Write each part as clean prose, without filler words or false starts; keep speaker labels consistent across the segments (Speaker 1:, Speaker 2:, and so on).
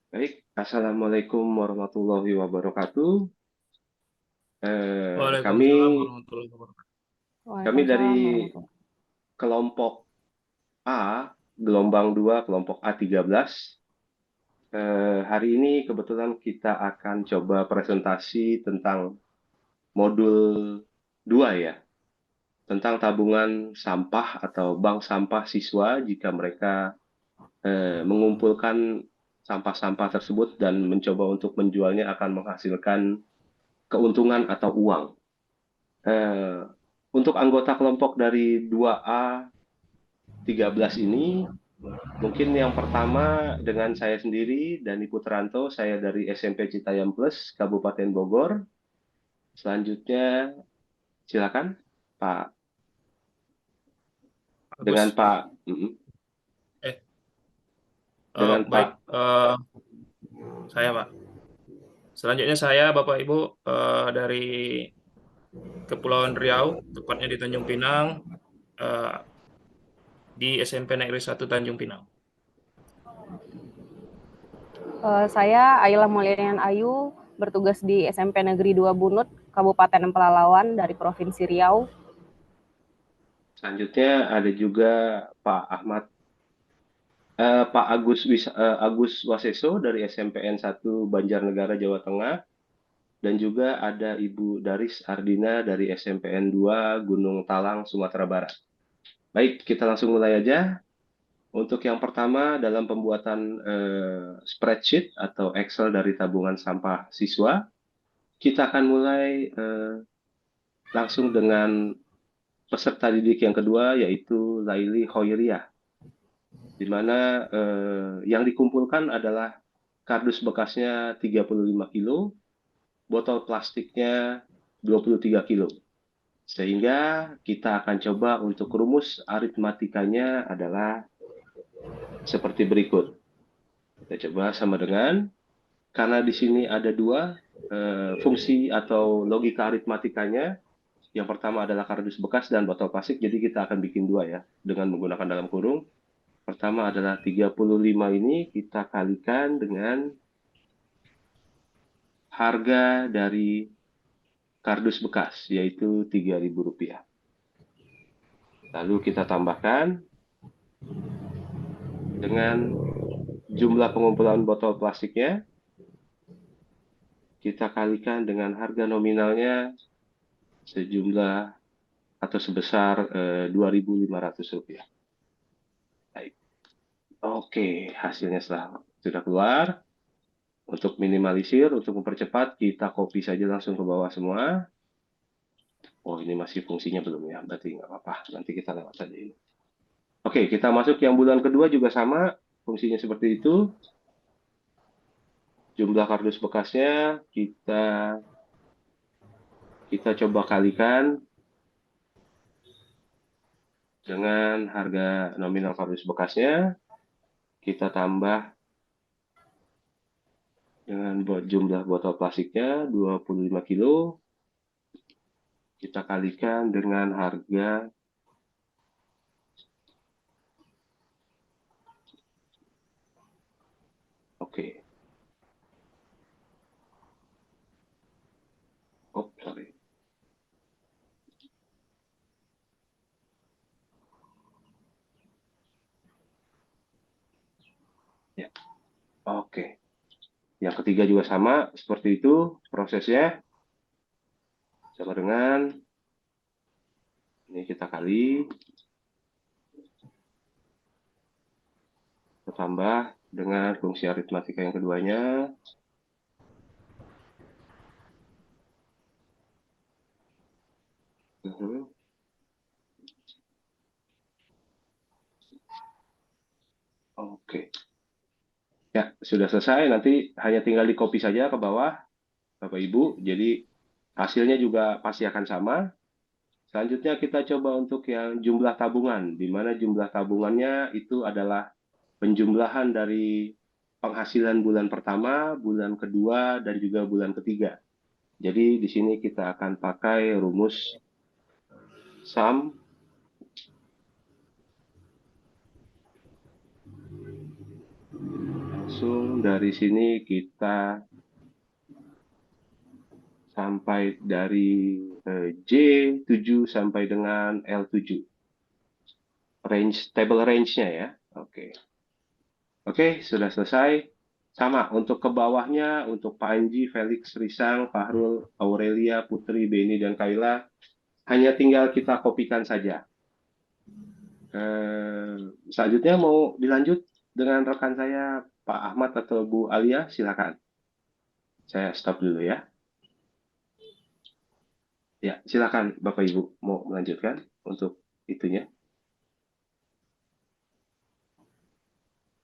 Speaker 1: Baik, Assalamualaikum warahmatullahi wabarakatuh. Kami
Speaker 2: Waalaikumsalam warahmatullahi wabarakatuh.
Speaker 1: kami dari
Speaker 3: Waalaikumsalam warahmatullahi.
Speaker 1: kelompok A, gelombang 2, kelompok A13. Hari ini kebetulan kita akan coba presentasi tentang modul 2 ya, tentang tabungan sampah atau bank sampah siswa jika mereka mengumpulkan sampah-sampah tersebut dan mencoba untuk menjualnya akan menghasilkan keuntungan atau uang. Eh, untuk anggota kelompok dari 2A 13 ini, mungkin yang pertama dengan saya sendiri, Dani Putranto, saya dari SMP Citayam Plus, Kabupaten Bogor. Selanjutnya, silakan Pak, dengan
Speaker 2: Bagus.
Speaker 1: Pak,
Speaker 2: Eh,
Speaker 1: dengan
Speaker 2: Baik,
Speaker 1: Pak,
Speaker 2: saya Pak. Selanjutnya saya Bapak Ibu dari Kepulauan Riau, tepatnya di Tanjung Pinang, eh, di SMP Negeri 1 Tanjung Pinang.
Speaker 3: Saya Ayla Mulyanian Ayu, bertugas di SMP Negeri 2 Bunut, Kabupaten Pelalawan dari Provinsi Riau.
Speaker 1: selanjutnya ada juga Pak Ahmad, Pak Agus Waseso dari SMPN 1 Banjarnegara, Jawa Tengah. Dan juga ada Ibu Daris Ardina dari SMPN 2 Gunung Talang, Sumatera Barat. Baik, kita langsung mulai aja. Untuk yang pertama dalam pembuatan spreadsheet atau Excel dari tabungan sampah siswa, kita akan mulai langsung dengan peserta didik yang kedua, yaitu Laili Hoiriah, di mana yang dikumpulkan adalah kardus bekasnya 35 kilo, botol plastiknya 23 kilo. Sehingga kita akan coba untuk rumus aritmatikanya adalah seperti berikut. Kita coba sama dengan, karena di sini ada dua fungsi atau logika aritmatikanya. Yang pertama adalah kardus bekas dan botol plastik, jadi kita akan bikin dua ya, dengan menggunakan dalam kurung. Pertama adalah 35 ini kita kalikan dengan harga dari kardus bekas, yaitu Rp3.000. Lalu kita tambahkan dengan jumlah pengumpulan botol plastiknya, kita kalikan dengan harga nominalnya sejumlah atau sebesar Rp2.500. Baik. Oke, hasilnya sudah keluar. Untuk minimalisir, untuk mempercepat, kita copy saja langsung ke bawah semua. Oh, ini masih fungsinya belum ya, berarti nggak apa-apa. Nanti kita lewat saja ini. Oke, kita masuk yang bulan kedua juga sama, fungsinya seperti itu. Jumlah kardus bekasnya kita coba kalikan dengan harga nominal kardus bekasnya, kita tambah dengan jumlah botol plastiknya 25 kilo, kita kalikan dengan harga oke. Oh, sorry. Ya, oke. Yang ketiga juga sama, seperti itu prosesnya. Sama dengan ini kita kali, kita tambah dengan fungsi aritmatika yang keduanya. Oke. Ya, sudah selesai. Nanti hanya tinggal di copy saja ke bawah, Bapak Ibu. Jadi hasilnya juga pasti akan sama. Selanjutnya kita coba untuk yang jumlah tabungan, di mana jumlah tabungannya itu adalah penjumlahan dari penghasilan bulan pertama, bulan kedua, dan juga bulan ketiga. Jadi di sini kita akan pakai rumus sum langsung dari sini kita sampai dari J7 sampai dengan L7. Table range-nya ya. Oke. Oke, sudah selesai. Sama, untuk ke bawahnya, untuk Pak Anji, Felix, Risang, Fahrul, Aurelia, Putri, Beni, dan Kaila, hanya tinggal kita kopikan saja. Selanjutnya mau dilanjut dengan rekan saya, Pak Ahmad atau Bu Alia, silakan. Saya stop dulu ya. Ya, silakan Bapak Ibu mau melanjutkan untuk itunya.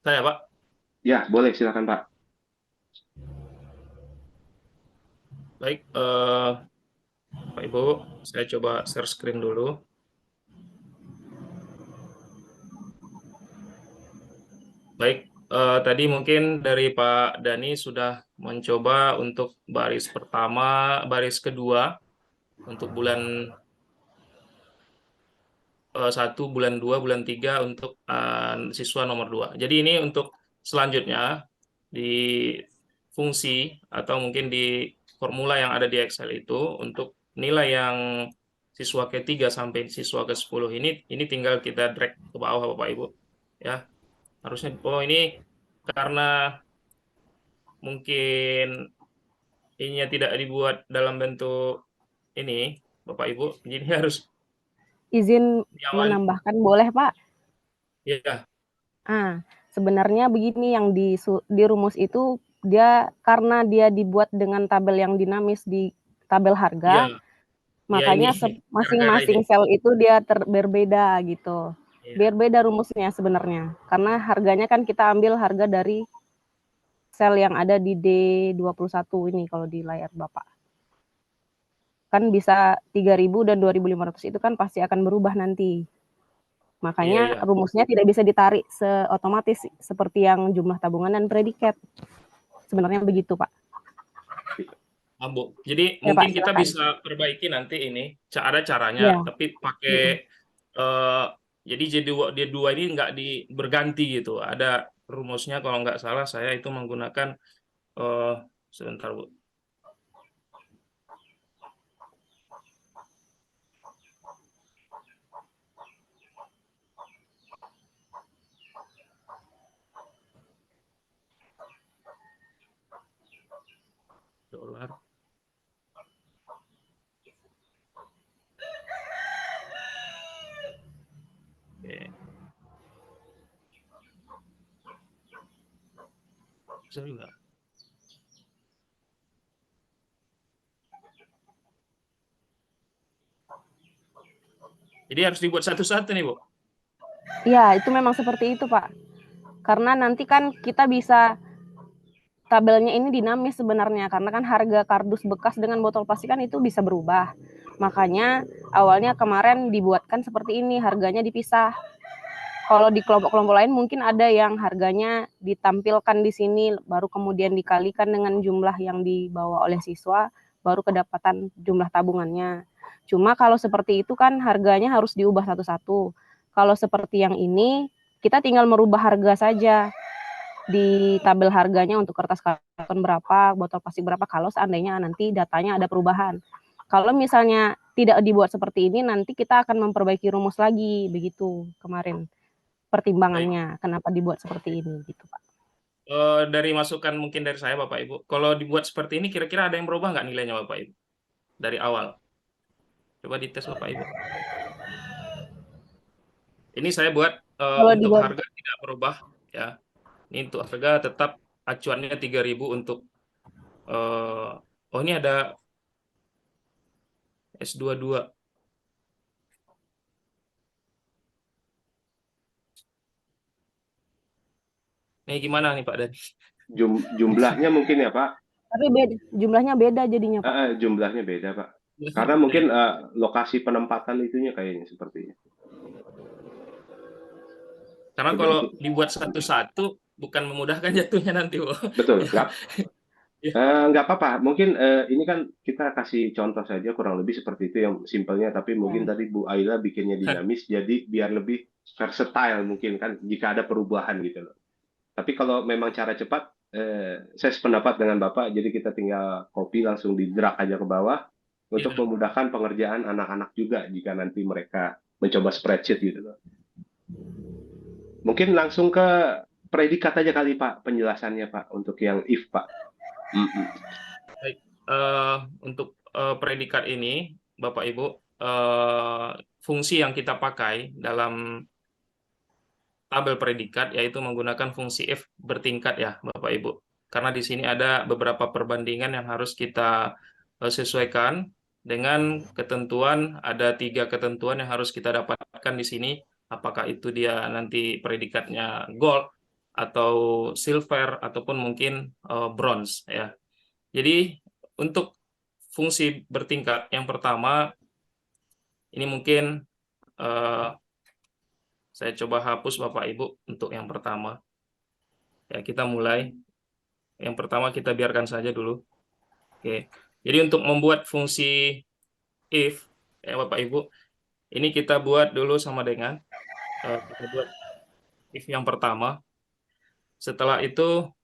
Speaker 2: Saya, Pak.
Speaker 1: Ya, boleh silakan Pak.
Speaker 2: Baik, Pak Ibu, saya coba share screen dulu. Baik, tadi mungkin dari Pak Dani sudah mencoba untuk baris pertama, baris kedua untuk bulan 1, bulan 2, bulan 3 untuk siswa nomor 2. Jadi ini untuk selanjutnya di fungsi atau mungkin di formula yang ada di Excel itu untuk nilai yang siswa ke-3 sampai siswa ke-10 ini tinggal kita drag ke bawah Bapak Ibu. Ya, harusnya ini karena mungkin ininya tidak dibuat dalam bentuk ini Bapak Ibu, jadi harus
Speaker 3: Izin
Speaker 2: diawali.
Speaker 3: menambahkan boleh Pak?
Speaker 2: Ya,
Speaker 3: Sebenarnya begini, yang di rumus itu dia karena dia dibuat dengan tabel yang dinamis di tabel harga,
Speaker 2: ya,
Speaker 3: makanya
Speaker 2: ini
Speaker 3: masing-masing
Speaker 2: harga
Speaker 3: sel itu dia berbeda gitu.
Speaker 2: ini.
Speaker 3: Biar beda rumusnya sebenarnya. Karena harganya kan kita ambil harga dari sel yang ada di D21 ini kalau di layar Bapak. Kan bisa 3.000 dan 2.500 itu kan pasti akan berubah nanti. Makanya
Speaker 2: Iya.
Speaker 3: rumusnya tidak bisa ditarik otomatis seperti yang jumlah tabungan dan predikat. Sebenarnya begitu, Pak.
Speaker 2: Ambo. Jadi
Speaker 3: Ya,
Speaker 2: mungkin
Speaker 3: Pak,
Speaker 2: kita
Speaker 3: silakan.
Speaker 2: bisa perbaiki nanti ini. Ada caranya,
Speaker 3: Ya.
Speaker 2: tapi pakai jadi D2 ini nggak berganti gitu. Ada rumusnya kalau nggak salah saya itu menggunakan sebentar Bu. Dolar. Oke. Bisa juga. Jadi harus dibuat satu-satu nih, Bu.
Speaker 3: Iya, itu memang seperti itu, Pak. Karena nanti kan kita bisa tabelnya ini dinamis sebenarnya, karena kan harga kardus bekas dengan botol plastik kan itu bisa berubah. Makanya awalnya kemarin dibuatkan seperti ini, harganya dipisah. Kalau di kelompok-kelompok lain mungkin ada yang harganya ditampilkan di sini, baru kemudian dikalikan dengan jumlah yang dibawa oleh siswa, baru kedapatan jumlah tabungannya. Cuma kalau seperti itu kan harganya harus diubah satu-satu. Kalau seperti yang ini, kita tinggal merubah harga saja di tabel harganya untuk kertas karton berapa, botol plastik berapa, kalau seandainya nanti datanya ada perubahan. Kalau misalnya tidak dibuat seperti ini, nanti kita akan memperbaiki rumus lagi, begitu kemarin pertimbangannya kenapa dibuat seperti ini gitu Pak.
Speaker 2: Dari masukan mungkin dari saya Bapak Ibu, kalau dibuat seperti ini kira-kira ada yang berubah nggak nilainya Bapak Ibu dari awal? Coba dites Bapak Ibu. Ini saya buat untuk
Speaker 3: Dibuat,
Speaker 2: harga tidak berubah ya. Ini untuk harga tetap acuannya 3.000 untuk oh ini ada S22. Ini gimana nih Pak Dani?
Speaker 1: Jumlahnya mungkin ya Pak.
Speaker 3: tapi jumlahnya beda jadinya Pak.
Speaker 1: Jumlahnya beda Pak. Karena mungkin lokasi penempatan itunya kayaknya sepertinya.
Speaker 2: Karena kalau dibuat satu-satu bukan memudahkan jatuhnya nanti, Bu.
Speaker 1: Betul, nggak apa-apa. Mungkin ini kan kita kasih contoh saja kurang lebih seperti itu yang simpelnya. Tapi mungkin tadi Bu Aila bikinnya dinamis, jadi biar lebih versatile mungkin kan jika ada perubahan gitu loh. Tapi kalau memang cara cepat, saya sependapat dengan Bapak, jadi kita tinggal copy langsung di drag aja ke bawah untuk
Speaker 2: Ya.
Speaker 1: memudahkan pengerjaan anak-anak juga jika nanti mereka mencoba spreadsheet gitu loh. Mungkin langsung ke predikat aja kali Pak penjelasannya Pak untuk yang if Pak.
Speaker 2: Baik, untuk predikat ini, Bapak Ibu, fungsi yang kita pakai dalam tabel predikat yaitu menggunakan fungsi if bertingkat ya, Bapak Ibu. Karena di sini ada beberapa perbandingan yang harus kita sesuaikan dengan ketentuan, ada 3 ketentuan yang harus kita dapatkan di sini. Apakah itu dia nanti predikatnya gold atau silver ataupun mungkin bronze ya. Jadi untuk fungsi bertingkat yang pertama ini mungkin saya coba hapus Bapak Ibu untuk yang pertama. Ya, kita mulai. Yang pertama kita biarkan saja dulu. Oke. Jadi untuk membuat fungsi if ya Bapak Ibu, ini kita buat dulu sama dengan kita buat if yang pertama. Setelah itu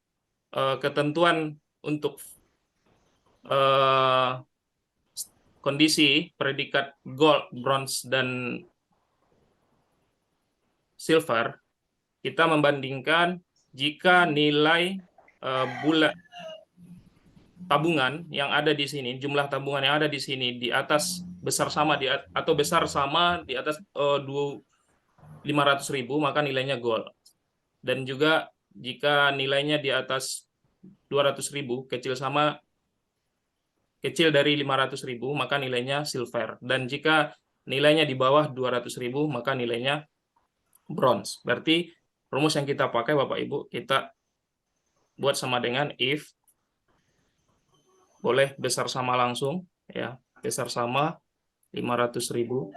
Speaker 2: ketentuan untuk kondisi predikat gold, bronze, dan silver, kita membandingkan jika nilai bulat tabungan yang ada di sini, jumlah tabungan yang ada di sini di atas besar sama atau besar sama di atas 500.000, maka nilainya gold. Dan juga jika nilainya di atas 200.000, kecil dari 500.000, maka nilainya silver. Dan jika nilainya di bawah 200.000, maka nilainya bronze. Berarti rumus yang kita pakai Bapak Ibu, kita buat sama dengan if, boleh besar sama langsung, ya, besar sama 500.000,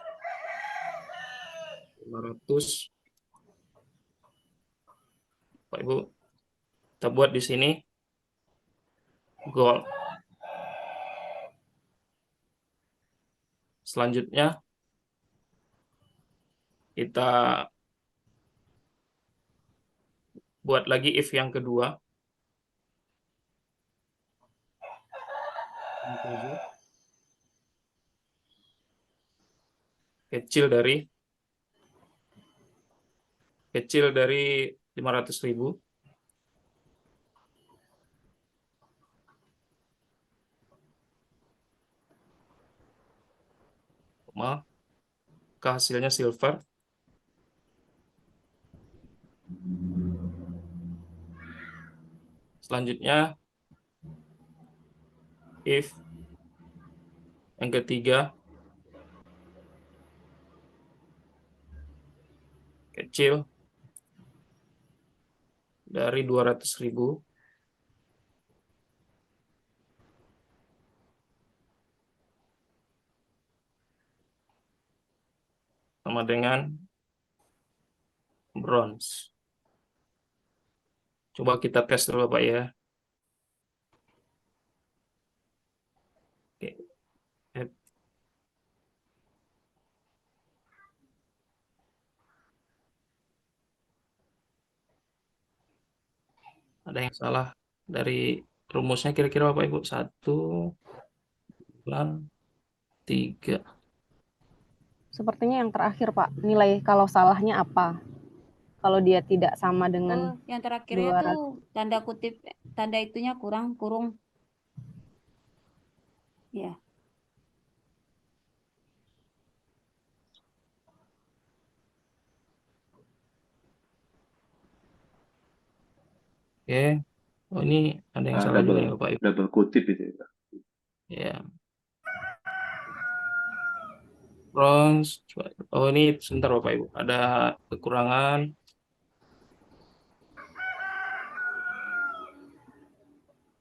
Speaker 2: 500, Bapak Ibu, kita buat di sini gold. Selanjutnya kita buat lagi if yang kedua. Kecil dari 500.000. Maka hasilnya silver. Selanjutnya if yang ketiga kecil dari 200.000. Sama dengan bronze. Coba kita tes dulu Pak ya. Oke. Ada yang salah dari rumusnya kira-kira Bapak Ibu? 1,3.
Speaker 3: Sepertinya yang terakhir, Pak. Nilai kalau salahnya apa? Kalau dia tidak sama dengan
Speaker 4: yang terakhirnya
Speaker 3: 200.
Speaker 4: tuh tanda kutip, tanda itunya kurung. Ya.
Speaker 2: Oke. Oh, ini ada yang salah juga ya Bapak Ibu.
Speaker 1: Double kutip itu.
Speaker 2: Ya. Bronze. Oh, ini sebentar Bapak Ibu. Ada kekurangan.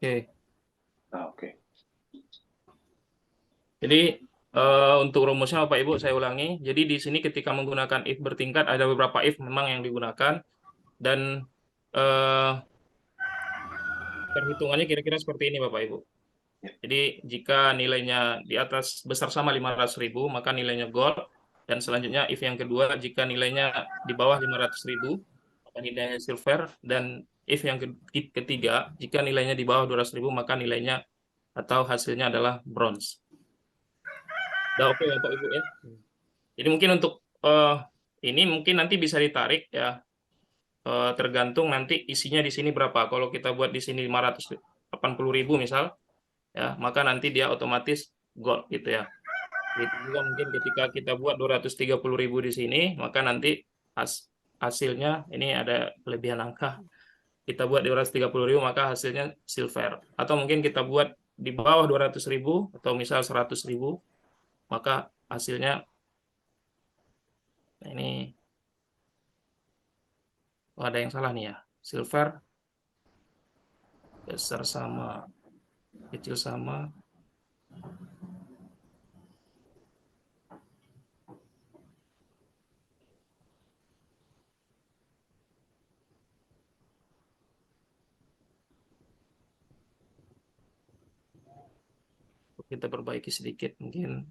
Speaker 2: Oke.
Speaker 1: Oke.
Speaker 2: Jadi untuk rumusnya Bapak Ibu saya ulangi. Jadi di sini ketika menggunakan if bertingkat ada beberapa if memang yang digunakan dan perhitungannya kira-kira seperti ini Bapak Ibu. Jadi jika nilainya di atas besar sama 500.000 maka nilainya gold, dan selanjutnya if yang kedua jika nilainya di bawah 500.000 maka nilainya silver, dan if yang ketiga, jika nilainya di bawah 200.000 maka nilainya atau hasilnya adalah bronze. Udah oke Bapak Ibu ya. Jadi mungkin untuk ini mungkin nanti bisa ditarik ya, tergantung nanti isinya di sini berapa. Kalau kita buat di sini 580.000 misal, ya maka nanti dia otomatis gold gitu ya. Itu juga mungkin ketika kita buat 230.000 di sini, maka nanti hasilnya ini ada kelebihan angka. Kita buat 230.000 maka hasilnya silver. Atau mungkin kita buat di bawah 200.000 atau misal 100.000 maka hasilnya ini ada yang salah nih ya. Silver besar sama kecil sama kita perbaiki sedikit mungkin.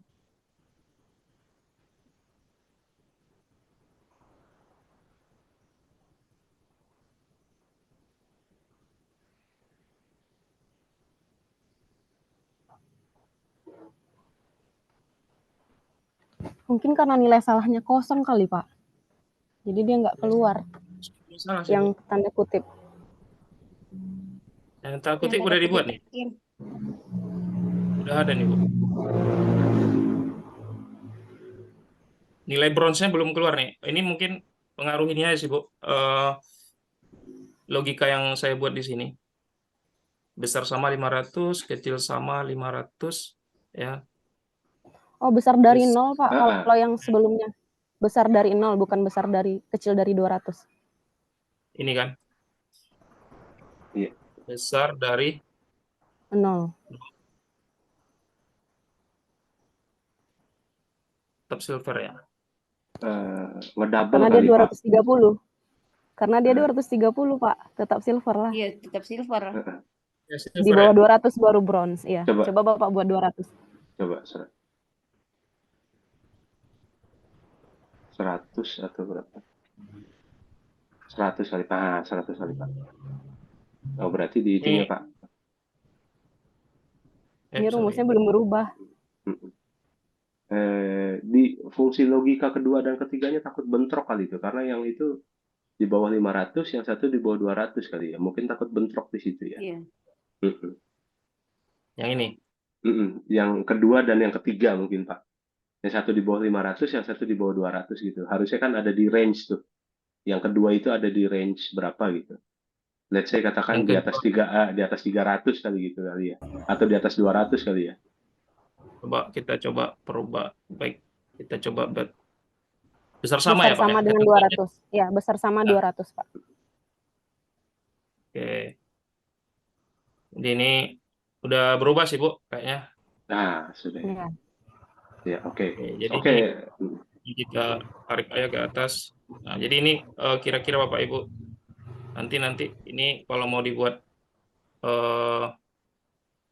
Speaker 3: Mungkin karena nilai salahnya kosong kali, Pak. Jadi dia nggak keluar.
Speaker 2: Salah sih,
Speaker 3: Yang
Speaker 2: Bu.
Speaker 3: tanda kutip.
Speaker 2: Yang tanda kutip
Speaker 4: Yang
Speaker 2: udah
Speaker 4: tanda
Speaker 2: dibuat
Speaker 4: kutip
Speaker 2: nih.
Speaker 4: kecil.
Speaker 2: Udah ada nih, Bu. Nilai bronze-nya belum keluar nih. Ini mungkin pengaruh ini aja sih, Bu. Logika yang saya buat di sini. Besar sama 500, kecil sama 500, ya.
Speaker 3: Oh, besar dari
Speaker 2: Terus,
Speaker 3: 0, Pak. Kalau yang sebelumnya. Besar dari 0, bukan besar dari kecil dari 200.
Speaker 2: ini kan.
Speaker 1: Iya.
Speaker 2: Besar dari
Speaker 3: 0.
Speaker 2: tetap silver ya.
Speaker 1: Ngedouble
Speaker 3: Karena dia
Speaker 1: kali, Pak.
Speaker 3: 230. Karena dia 230, Pak. Tetap silver lah.
Speaker 4: Iya, tetap silver.
Speaker 2: Ya,
Speaker 3: Di
Speaker 2: silver
Speaker 3: bawah
Speaker 2: ya.
Speaker 3: 200 baru bronze. Iya.
Speaker 1: Coba.
Speaker 3: Coba Bapak buat 200.
Speaker 1: Coba 100 atau berapa? 100 kali, Pak. 100 kali, Pak. Oh, berarti di itunya, Pak.
Speaker 3: Ini rumusnya belum berubah.
Speaker 1: Di fungsi logika kedua dan ketiganya takut bentrok kali itu. Karena yang itu di bawah 500, yang satu di bawah 200 kali ya. Mungkin takut bentrok di situ ya.
Speaker 4: Iya.
Speaker 2: Yang ini.
Speaker 1: Yang kedua dan yang ketiga mungkin, Pak. Yang satu di bawah 500, yang satu di bawah 200 gitu. Harusnya kan ada di range tuh. Yang kedua itu ada di range berapa gitu. Let's say katakan di atas 300 kali gitu kali ya. Atau di atas 200 kali ya.
Speaker 2: Kita coba perubah. Baik, kita coba besar sama
Speaker 3: besar
Speaker 2: ya, Pak?
Speaker 3: Sama
Speaker 2: ya?
Speaker 3: dengan 200. Ya, besar sama 200, Pak.
Speaker 2: Oke. Jadi ini udah berubah sih, Bu, kayaknya.
Speaker 1: Nah, sudah.
Speaker 3: Ya.
Speaker 1: Ya, oke.
Speaker 2: Jadi ini kita tarik aja ke atas. Nah, jadi ini kira-kira Bapak Ibu nanti ini kalau mau dibuat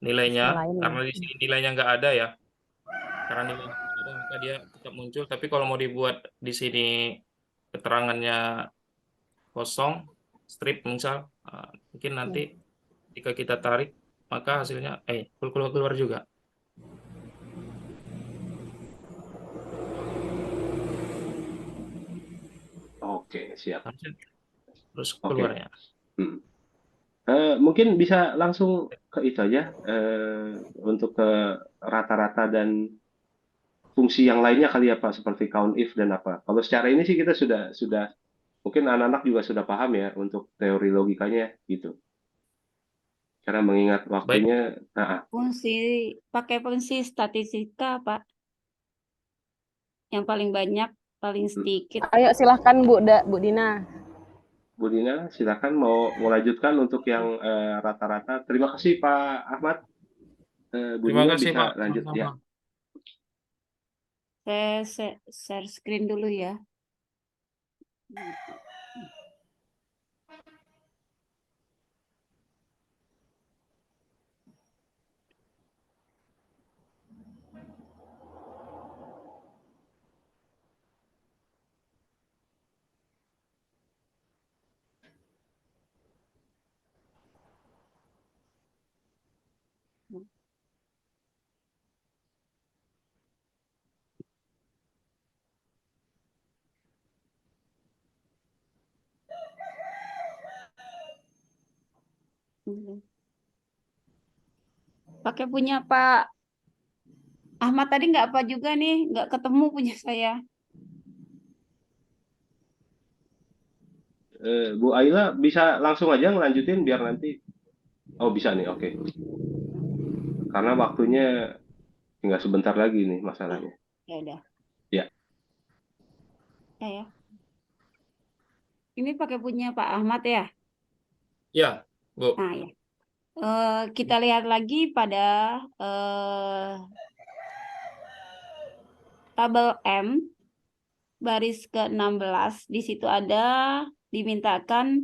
Speaker 2: nilainya, karena di sini nilainya nggak ada ya. Karena nilainya nggak ada maka dia tetap muncul. Tapi kalau mau dibuat di sini keterangannya kosong, strip misal, mungkin nanti jika kita tarik maka hasilnya keluar juga.
Speaker 1: Oke, siap.
Speaker 2: Terus keluar ya.
Speaker 1: Mungkin bisa langsung ke itu aja untuk ke rata-rata dan fungsi yang lainnya kali ya Pak, seperti count if dan apa. Kalau secara ini sih kita sudah mungkin anak-anak juga sudah paham ya untuk teori logikanya gitu. Karena mengingat waktunya.
Speaker 4: Pakai fungsi statistika, Pak. Yang paling banyak, paling sedikit.
Speaker 3: Ayo silahkan Bu Dina.
Speaker 1: Bu Dina, silakan mau melanjutkan untuk yang rata-rata. Terima kasih Pak Ahmad. Bu
Speaker 2: Terima
Speaker 1: Dina
Speaker 2: kasih,
Speaker 1: bisa
Speaker 2: Pak.
Speaker 1: lanjut ya.
Speaker 4: Saya share screen dulu ya. Pakai punya Pak Ahmad tadi nggak apa juga nih, nggak ketemu punya saya.
Speaker 1: Bu Ayla bisa langsung aja ngelanjutin biar nanti. Oh bisa nih, oke. Karena waktunya tinggal sebentar lagi nih masalahnya.
Speaker 4: Ya udah,
Speaker 1: Ya,
Speaker 4: ya. Ini pakai punya Pak Ahmad ya.
Speaker 2: Ya, Bu.
Speaker 4: Nah ya. Kita lihat lagi pada tabel M baris ke-16. Di situ ada dimintakan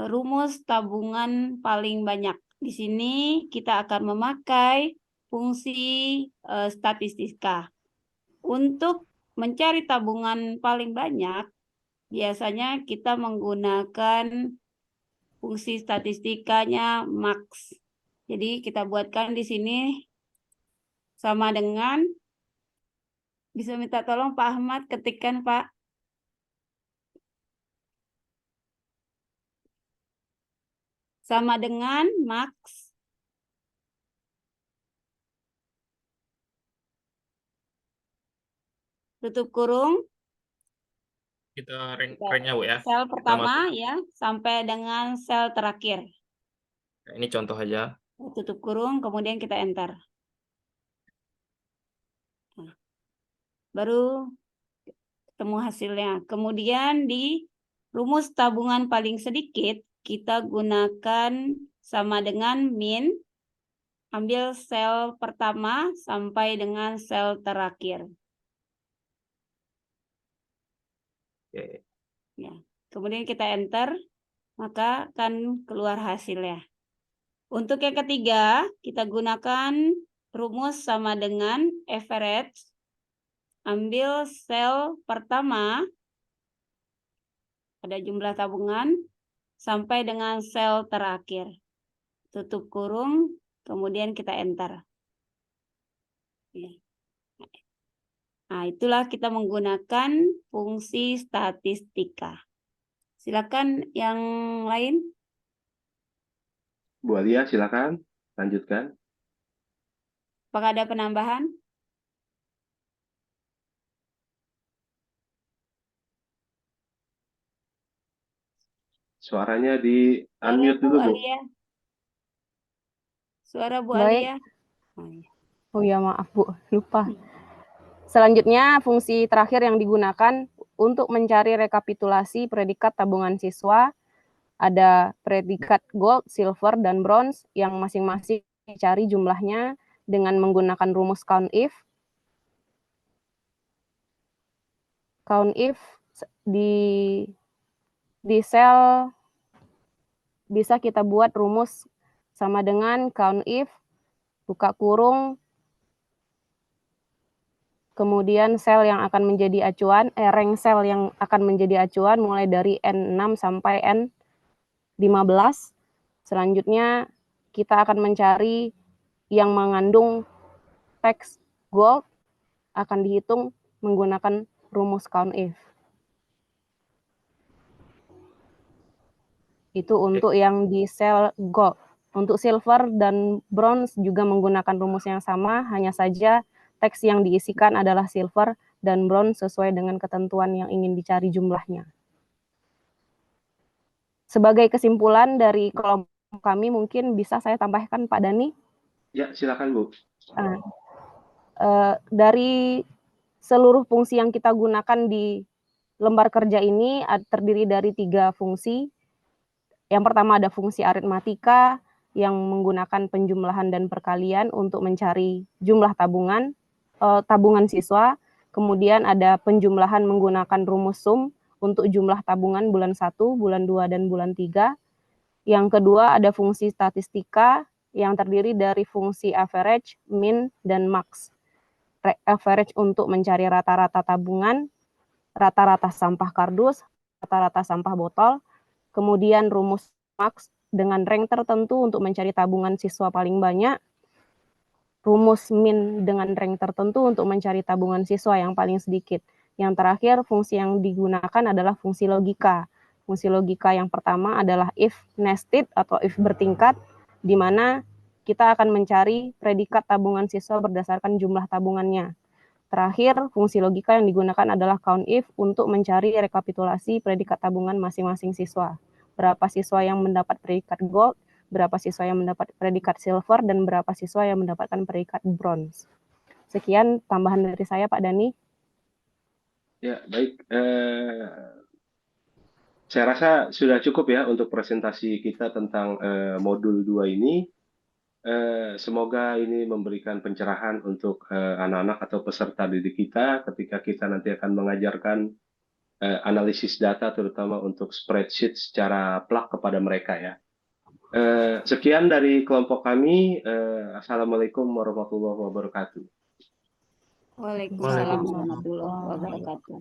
Speaker 4: rumus tabungan paling banyak. Di sini kita akan memakai fungsi statistika. Untuk mencari tabungan paling banyak, biasanya kita menggunakan fungsi statistikanya max. Jadi kita buatkan di sini sama dengan, bisa minta tolong Pak Ahmad ketikkan Pak. Sama dengan max tutup kurung
Speaker 2: Kita ranknya, Bu, ya.
Speaker 4: sel
Speaker 2: Kita
Speaker 4: pertama
Speaker 2: masuk.
Speaker 4: ya sampai dengan sel terakhir.
Speaker 2: Ini contoh aja.
Speaker 4: Tutup kurung, kemudian kita enter. Nah, baru ketemu hasilnya. Kemudian di rumus tabungan paling sedikit, kita gunakan sama dengan min, ambil sel pertama sampai dengan sel terakhir.
Speaker 2: Oke.
Speaker 4: Ya. Kemudian kita enter, maka akan keluar hasilnya. Untuk yang ketiga, kita gunakan rumus sama dengan average. Ambil sel pertama, ada jumlah tabungan, sampai dengan sel terakhir. Tutup kurung, kemudian kita enter. Nah, itulah kita menggunakan fungsi statistika. Silakan yang lain.
Speaker 1: Bu Alia silakan lanjutkan.
Speaker 4: Apakah ada penambahan?
Speaker 1: Suaranya di
Speaker 4: Suara
Speaker 1: unmute
Speaker 4: Bu
Speaker 1: dulu, Bu.
Speaker 4: Alia. Suara Bu
Speaker 3: Baik.
Speaker 4: Alia.
Speaker 3: Oh ya, maaf Bu, lupa. Selanjutnya, fungsi terakhir yang digunakan untuk mencari rekapitulasi predikat tabungan siswa ada predikat gold, silver, dan bronze yang masing-masing dicari jumlahnya dengan menggunakan rumus COUNTIF. COUNTIF di sel bisa kita buat rumus sama dengan COUNTIF, buka kurung, kemudian sel yang akan menjadi acuan, rank sel yang akan menjadi acuan mulai dari N6 sampai N15. Selanjutnya kita akan mencari yang mengandung teks gold, akan dihitung menggunakan rumus COUNTIF. Itu untuk yang di sel gold. Untuk silver dan bronze juga menggunakan rumus yang sama, hanya saja teks yang diisikan adalah silver dan bronze sesuai dengan ketentuan yang ingin dicari jumlahnya. Sebagai kesimpulan dari kelompok kami, mungkin bisa saya tambahkan Pak Dani?
Speaker 1: Ya, silakan Bu.
Speaker 3: Dari seluruh fungsi yang kita gunakan di lembar kerja ini terdiri dari 3 fungsi. Yang pertama ada fungsi aritmatika yang menggunakan penjumlahan dan perkalian untuk mencari jumlah tabungan siswa. Kemudian ada penjumlahan menggunakan rumus sum untuk jumlah tabungan bulan 1, bulan 2, dan bulan 3. Yang kedua ada fungsi statistika yang terdiri dari fungsi average, min, dan max. Average untuk mencari rata-rata tabungan, rata-rata sampah kardus, rata-rata sampah botol. Kemudian rumus max dengan rank tertentu untuk mencari tabungan siswa paling banyak. Rumus min dengan rank tertentu untuk mencari tabungan siswa yang paling sedikit. Yang terakhir, fungsi yang digunakan adalah fungsi logika Fungsi logika yang pertama adalah if nested atau if bertingkat, di mana kita akan mencari predikat tabungan siswa berdasarkan jumlah tabungannya. Terakhir, fungsi logika yang digunakan adalah count if untuk mencari rekapitulasi predikat tabungan masing-masing siswa. Berapa siswa yang mendapat predikat gold, berapa siswa yang mendapat predikat silver, dan berapa siswa yang mendapatkan predikat bronze. Sekian tambahan dari saya, Pak Dani.
Speaker 1: Ya, baik. Saya rasa sudah cukup ya untuk presentasi kita tentang modul 2 ini. Semoga ini memberikan pencerahan untuk anak-anak atau peserta didik kita ketika kita nanti akan mengajarkan analisis data, terutama untuk spreadsheet secara plug kepada mereka ya. Sekian dari kelompok kami. Assalamualaikum warahmatullahi wabarakatuh.
Speaker 4: Waalaikumsalam warahmatullahi wabarakatuh.